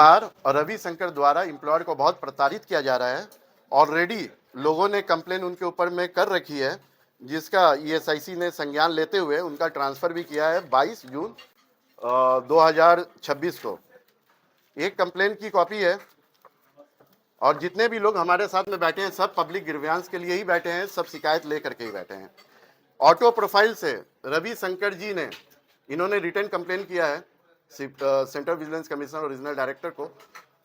कुमार और रविशंकर द्वारा एम्प्लॉयर को बहुत प्रताड़ित किया जा रहा है। ऑलरेडी लोगों ने कंप्लेन उनके ऊपर में कर रखी है, जिसका ईएसआईसी ने संज्ञान लेते हुए उनका ट्रांसफ़र भी किया है 22 जून 2026 को। एक कंप्लेन की कॉपी है और जितने भी लोग हमारे साथ में बैठे हैं सब पब्लिक ग्रीवेंस के लिए ही बैठे हैं, सब शिकायत लेकर के ही बैठे हैं। ऑटो प्रोफाइल से रविशंकर जी ने इन्होंने रिटर्न कंप्लेन किया है सेंट्रल विजिलेंस कमीशन और रीजनल डायरेक्टर को।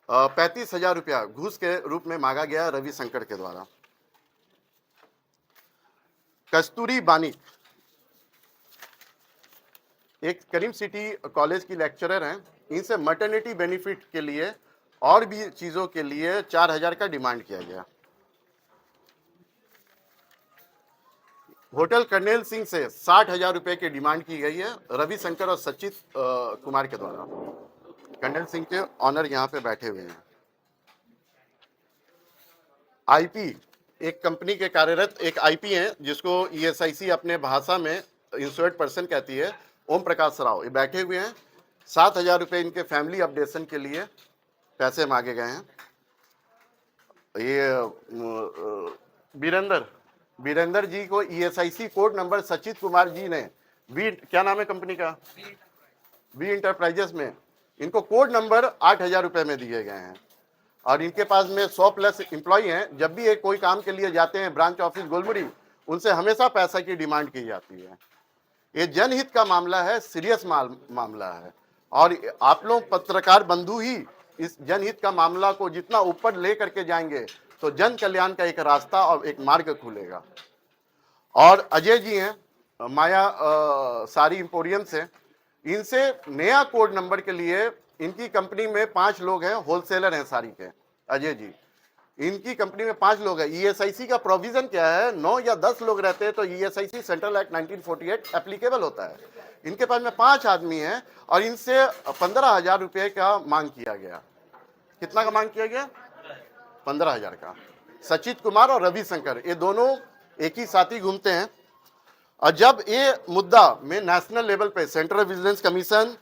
35,000 रुपया घूस के रूप में मांगा गया रविशंकर के द्वारा। कस्तूरी बानिक एक करीम सिटी कॉलेज की लेक्चरर हैं, इनसे मैटरनिटी बेनिफिट के लिए और भी चीजों के लिए 4,000 का डिमांड किया गया। होटल कर्नेल सिंह से 60,000 रुपए की डिमांड की गई है रविशंकर और सचित कुमार के द्वारा। कर्नेल सिंह के ऑनर यहाँ पे बैठे हुए हैं। आईपी एक कंपनी के कार्यरत एक आईपी हैं, जिसको ईएसआईसी अपने भाषा में इंश्योर्ड पर्सन कहती है, ओम प्रकाश राव, ये बैठे हुए हैं। 7,000 रुपये इनके फैमिली अपडेशन के लिए पैसे मांगे गए हैं। ये वीरेंद्र जी को ईएसआईसी कोड नंबर सचित कुमार जी ने क्या नाम है कंपनी का, वी इंटरप्राइजेस में, इनको कोड नंबर 8,000 रुपये में दिए गए हैं। और इनके पास में 100+ एम्प्लॉई हैं। जब भी ये कोई काम के लिए जाते हैं ब्रांच ऑफिस गोलमुड़ी, उनसे हमेशा पैसा की डिमांड की जाती है। ये जनहित का मामला है, सीरियस मामला है, और आप लोग पत्रकार बंधु ही इस जनहित का मामला को जितना ऊपर ले करके जाएंगे तो जन कल्याण का एक रास्ता और एक मार्ग खुलेगा। और अजय जी हैं माया सारी इंपोरियम से, इनसे नया कोड नंबर के लिए, इनकी कंपनी में 5 लोग हैं, होलसेलर हैं साड़ी के, अजय जी, इनकी कंपनी में 5 लोग हैं। ईएसआईसी का प्रोविजन क्या है, 9 या 10 लोग रहते हैं तो ईएसआईसी सेंट्रल एक्ट 1948 एप्लीकेबल होता है। इनके पास में 5 आदमी हैं और इनसे 15,000 रुपये का मांग किया गया। कितना का मांग किया गया? 15,000 का। सचित कुमार और रविशंकर ये दोनों एक ही साथ ही घूमते हैं। और जब ये मुद्दा में नेशनल लेवल पे central vigilance commission,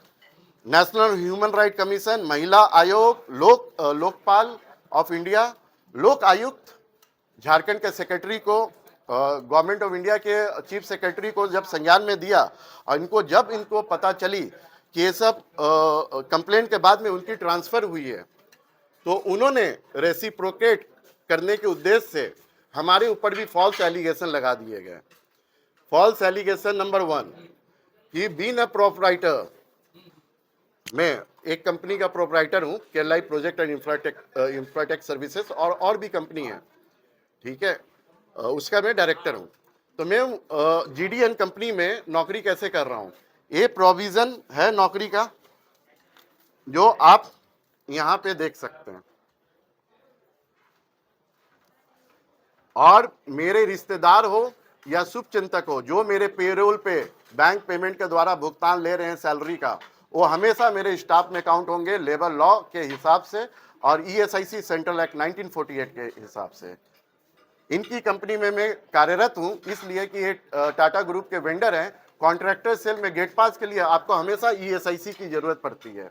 national human right commission, महिला आयोग, लोकपाल ऑफ इंडिया, लोक आयुक्त, झारखंड के सेक्रेटरी को, गवर्नमेंट ऑफ इंडिया के चीफ सेक्रेटरी को जब संज्ञान में दिया, और जब इनको पता चली कि ये सब कंप्लेंट के बाद में उनकी ट्रांसफ़र हुई है, तो उन्होंने रेसिप्रोकेट करने के उद्देश्य से हमारे ऊपर भी फॉल्स एलिगेशन लगा दिए गए। फॉल्स एलिगेशन नंबर 1 कि बीइंग अ प्रोपराइटर, मैं एक कंपनी का प्रोपराइटर हूँ, केरलाई प्रोजेक्ट एंड इंफ्राटेक सर्विसेज, और भी कंपनी है, ठीक है, उसका मैं डायरेक्टर हूँ। तो मैं जीडीएन कंपनी में नौकरी कैसे कर रहा हूँ, ये प्रोविज़न है नौकरी का जो आप यहाँ पे देख सकते हैं। और मेरे रिश्तेदार हो या शुभचिंतक हो, जो मेरे पेरोल पे बैंक पेमेंट के द्वारा भुगतान ले रहे हैं सैलरी का, वो हमेशा मेरे स्टाफ में काउंट होंगे लेबर लॉ के हिसाब से और ईएसआईसी सेंट्रल एक्ट 1948 के हिसाब से। इनकी कंपनी में मैं कार्यरत हूं, इसलिए कि ये टाटा ग्रुप के वेंडर हैं। कॉन्ट्रैक्टर सेल में गेट पास के लिए आपको हमेशा ईएसआईसी की जरूरत पड़ती है,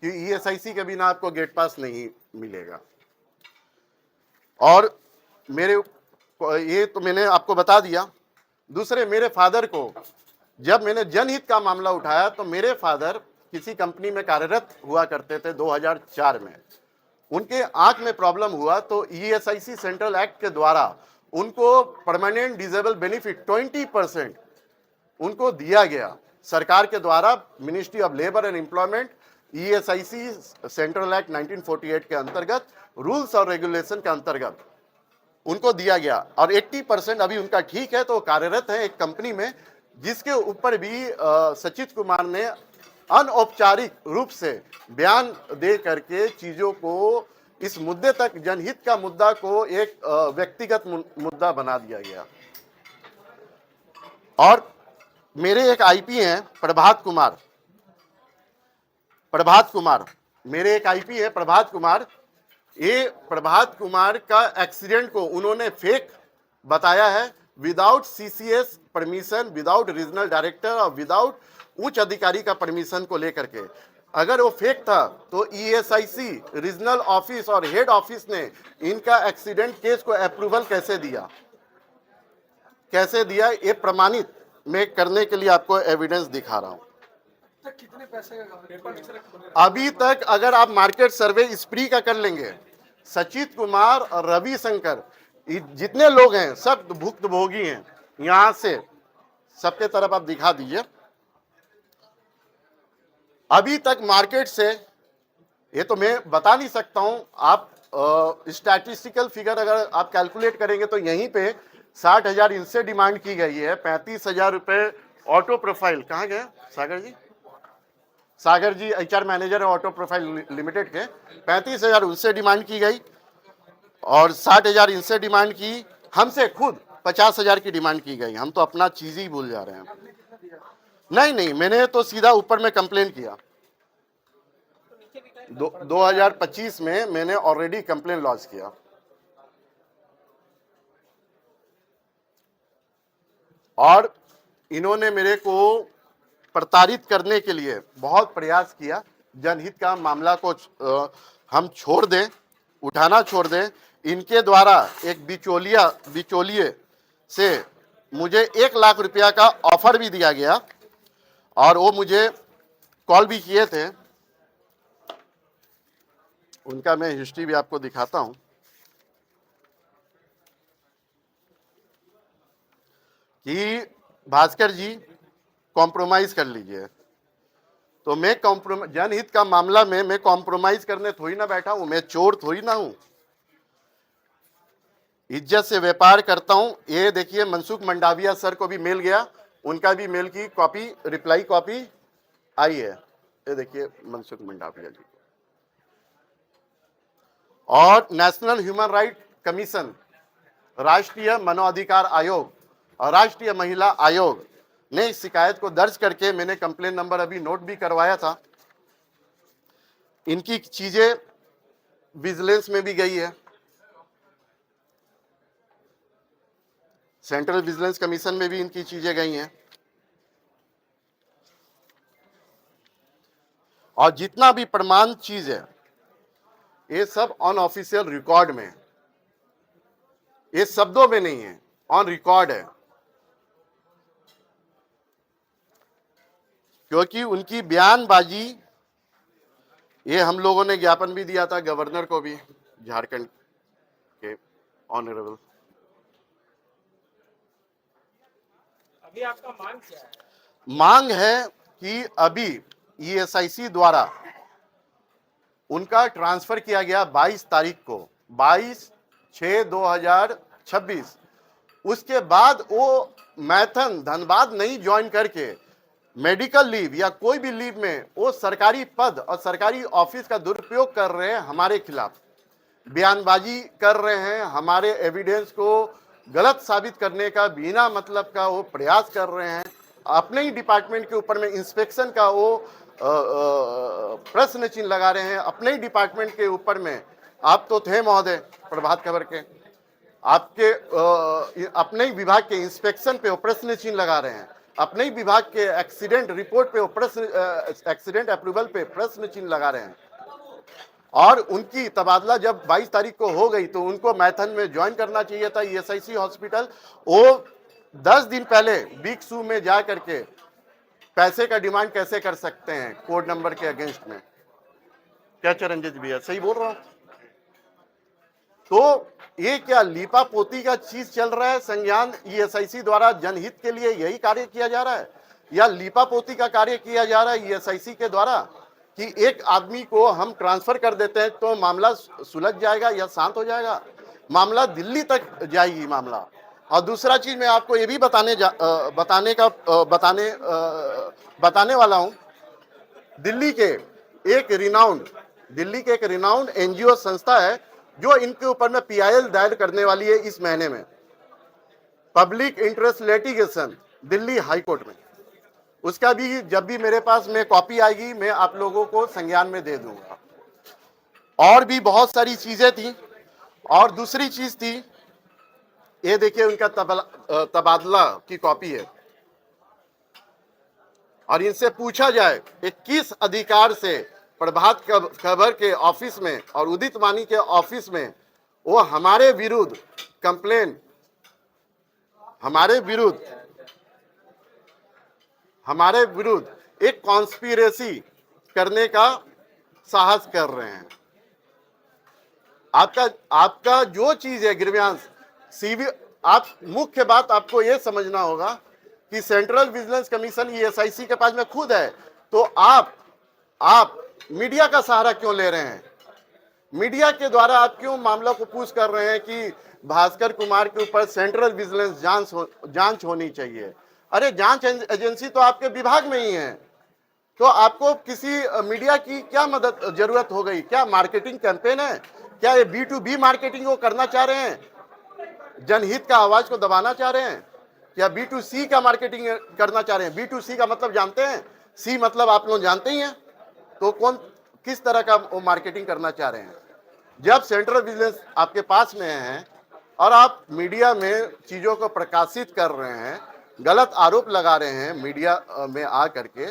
कि ईएसआईसी के बिना आपको गेट पास नहीं मिलेगा। और मेरे ये तो मैंने आपको बता दिया। दूसरे, मेरे फादर को जब मैंने जनहित का मामला उठाया तो मेरे फादर किसी कंपनी में कार्यरत हुआ करते थे 2004 में। उनके आंख में प्रॉब्लम हुआ तो ईएसआईसी सेंट्रल एक्ट के द्वारा उनको परमानेंट डिसेबल बेनिफिट 20% उनको दिया गया सरकार के द्वारा। Ministry of labour and employment ESIC central act 1948 के अंतर्गत रूल्स और रेगुलेशन के अंतर्गत उनको दिया गया। और 80% अभी उनका ठीक है, तो कार्यरत है एक कंपनी में, जिसके ऊपर भी सचित कुमार ने अनौपचारिक रूप से बयान दे करके चीजों को, इस मुद्दे तक, जनहित का मुद्दा को एक व्यक्तिगत मुद्दा बना दिया गया। और मेरे एक आईपी हैं प्रभात कुमार, मेरे एक आईपी है प्रभात कुमार। ये प्रभात कुमार का एक्सीडेंट को उन्होंने फेक बताया है, without CCS permission, without regional director और विदाउट उच्च अधिकारी का परमिशन को लेकर के। अगर वो फेक था तो ईएसआईसी रीजनल ऑफिस और हेड ऑफिस ने इनका एक्सीडेंट केस को अप्रूवल कैसे दिया, ये प्रमाणित मैं करने के लिए आपको एविडेंस दिखा रहा हूं। कितने पैसे का अभी तक अगर आप मार्केट सर्वे स्प्री का कर लेंगे, सचित कुमार और रविशंकर जितने लोग हैं सब भुक्तभोगी हैं। यहां से सबके तरफ आप दिखा दीजिए। अभी तक मार्केट से, ये तो मैं बता नहीं सकता हूं, आप स्टैटिस्टिकल फिगर अगर आप कैलकुलेट करेंगे तो यहीं पे 60,000 इनसे डिमांड की गई है, 35,000 रुपए ऑटो प्रोफाइल, कहाँ गए सागर जी एचआर मैनेजर है ऑटो प्रोफाइल लिमिटेड के, 35,000 उनसे डिमांड की गई और 60,000 इनसे डिमांड की, हमसे खुद 50,000 की डिमांड की गई। हम तो अपना चीज ही भूल जा रहे हैं। नहीं, मैंने तो सीधा ऊपर में कंप्लेन किया। 2025 में मैंने ऑलरेडी कंप्लेन लॉन्च किया। और इन्होंने मेरे को प्रताड़ित करने के लिए बहुत प्रयास किया। जनहित का मामला को हम छोड़ दें, उठाना छोड़ दें। इनके द्वारा एक बिचौलिए से मुझे 1 लाख रुपया का ऑफर भी दिया गया और वो मुझे कॉल भी किए थे। उनका मैं हिस्ट्री भी आपको दिखाता हूं कि भास्कर जी कॉम्प्रोमाइज कर लीजिए। तो मैं जनहित का मामला में मैं कॉम्प्रोमाइज करने थोड़ी ना बैठा हूं, मैं चोर थोड़ी ना हूं, इज्जत से व्यापार करता हूं। ये देखिए मनसुख मंडाविया सर को भी मेल गया, उनका भी मेल की कॉपी, रिप्लाई कॉपी आई है। ये देखिए मनसुख मंडाविया जी। और नेशनल ह्यूमन राइट कमीशन, राष्ट्रीय मानवाधिकार आयोग और राष्ट्रीय महिला आयोग ने इस शिकायत को दर्ज करके, मैंने कंप्लेन नंबर अभी नोट भी करवाया था, इनकी चीजें विजिलेंस में भी गई है, सेंट्रल विजिलेंस कमीशन में भी इनकी चीजें गई हैं। और जितना भी प्रमाण चीज है ये सब ऑन ऑफिशियल रिकॉर्ड में, ये शब्दों में नहीं है, ऑन रिकॉर्ड है। क्योंकि उनकी बयानबाजी, ये हम लोगों ने ज्ञापन भी दिया था गवर्नर को भी, झारखंड के ऑनरेबल। अभी आपका मांग क्या है? मांग है कि अभी ईएसआईसी द्वारा उनका ट्रांसफर किया गया 22 तारीख को, 22/6/2026, उसके बाद वो मैथन धनबाद नहीं ज्वाइन करके मेडिकल लीव या कोई भी लीव में वो सरकारी पद और सरकारी ऑफिस का दुरुपयोग कर रहे हैं, हमारे खिलाफ बयानबाजी कर रहे हैं, हमारे एविडेंस को गलत साबित करने का बिना मतलब का वो प्रयास कर रहे हैं। अपने ही डिपार्टमेंट के ऊपर में इंस्पेक्शन का वो प्रश्न चिन्ह लगा रहे हैं, अपने ही डिपार्टमेंट के ऊपर में। आप तो थे महोदय प्रभात खबर के, आपके अपने ही विभाग के इंस्पेक्शन पे वो प्रश्न चिन्ह लगा रहे हैं, अपने ही विभाग के एक्सीडेंट रिपोर्ट पे वो एक्सीडेंट अप्रूवल पे प्रश्न चिन्ह लगा रहे हैं। और उनकी तबादला जब 22 तारीख को हो गई तो उनको मैथन में ज्वाइन करना चाहिए था ईएसआईसी हॉस्पिटल। वो 10 दिन पहले बिग शू में जा करके पैसे का डिमांड कैसे कर सकते हैं कोड नंबर के अगेंस्ट में? क्या चरणजीत भैया सही बोल रहा हूं? तो ये क्या लीपा पोती का चीज चल रहा है? संज्ञान ईएसआईसी द्वारा जनहित के लिए यही कार्य किया जा रहा है या लीपा पोती का कार्य किया जा रहा है ईएसआईसी के द्वारा कि एक आदमी को हम ट्रांसफर कर देते हैं तो मामला सुलझ जाएगा या शांत हो जाएगा? मामला दिल्ली तक जाएगी मामला। और दूसरा चीज मैं आपको ये भी बताने वाला हूं, दिल्ली के एक रिनाउंड एनजीओ संस्था है जो इनके ऊपर में पीआईएल दायर करने वाली है इस महीने में, public interest litigation, Delhi high court में। उसका भी जब भी मेरे पास में कॉपी आएगी मैं आप लोगों को संज्ञान में दे दूंगा। और भी बहुत सारी चीजें थी। और दूसरी चीज थी, ये देखिए उनका तबादला की कॉपी है। और इनसे पूछा जाए कि किस अधिकार से प्रभात खबर के ऑफिस में और उदित वाणी के ऑफिस में वो हमारे विरुद्ध कंप्लेन, हमारे विरुद्ध एक कॉन्स्पिरेसी करने का साहस कर रहे हैं। आपका जो चीज है गिरव्यांश, सीवी, आप मुख्य बात आपको यह समझना होगा कि सेंट्रल विजिलेंस कमीशन ईएसआईसी के पास में खुद है, तो आप मीडिया का सहारा क्यों ले रहे हैं? मीडिया के द्वारा आप क्यों मामला को पुश कर रहे हैं कि भास्कर कुमार के ऊपर सेंट्रल विजिलेंस जांच होनी चाहिए? अरे जांच एजेंसी तो आपके विभाग में ही है, तो आपको किसी मीडिया की क्या मदद जरूरत हो गई? क्या मार्केटिंग कैंपेन है? क्या ये B2B मार्केटिंग वो करना चाह रहे हैं? जनहित का आवाज को दबाना चाह रहे हैं? या B2C का मार्केटिंग करना चाह रहे हैं? B2C का मतलब जानते हैं, C मतलब आप लोग जानते ही हैं, तो किस तरह का वो मार्केटिंग करना चाह रहे हैं? जब सेंट्रल विजिलेंस आपके पास में है और आप मीडिया में चीजों को प्रकाशित कर रहे हैं, गलत आरोप लगा रहे हैं मीडिया में आ करके,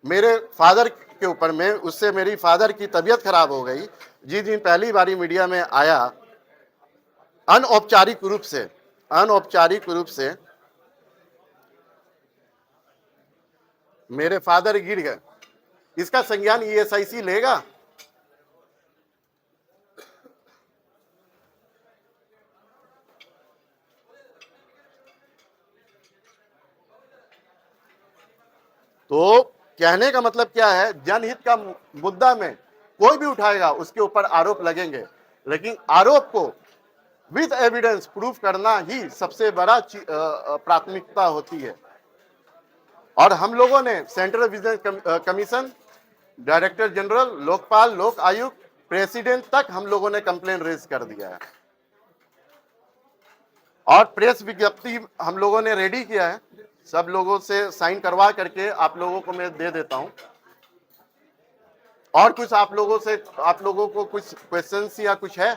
मेरे फादर के ऊपर में, उससे मेरी फादर की तबीयत खराब हो गई जिस दिन पहली बारी मीडिया में आया, अनौपचारिक रूप से मेरे फादर गिर गए। इसका संज्ञान ईएसआईसी लेगा? तो कहने का मतलब क्या है, जनहित का मुद्दा में कोई भी उठाएगा उसके ऊपर आरोप लगेंगे, लेकिन आरोप को विद एविडेंस प्रूफ करना ही सबसे बड़ा प्राथमिकता होती है। और हम लोगों ने central vigilance commission, director general, Lokpal, लोक आयुक्त, प्रेसिडेंट तक हम लोगों ने कंप्लेन रेज कर दिया है और प्रेस विज्ञप्ति हम लोगों ने रेडी किया है। सब लोगों से साइन करवा करके आप लोगों को मैं दे देता हूं। और कुछ आप लोगों को कुछ क्वेश्चंस या कुछ है?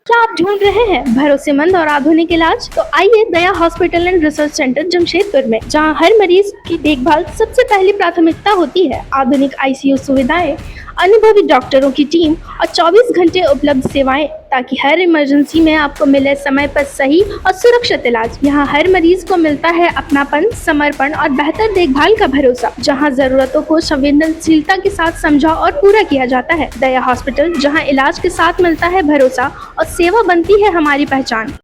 क्या आप ढूंढ रहे हैं भरोसेमंद और आधुनिक इलाज? तो आइए Daya hospital and research centre Jamshedpur में, जहां हर मरीज की देखभाल सबसे पहली प्राथमिकता होती है। आधुनिक आईसीयू सुविधाएं, अनुभवी डॉक्टरों की टीम और 24 घंटे उपलब्ध सेवाएं, ताकि हर इमरजेंसी में आपको मिले समय पर सही और सुरक्षित इलाज। यहाँ हर मरीज को मिलता है अपनापन, समर्पण और बेहतर देखभाल का भरोसा, जहाँ जरूरतों को संवेदनशीलता के साथ समझा और पूरा किया जाता है। दया हॉस्पिटल, जहाँ इलाज के साथ मिलता है भरोसा और सेवा बनती है हमारी पहचान।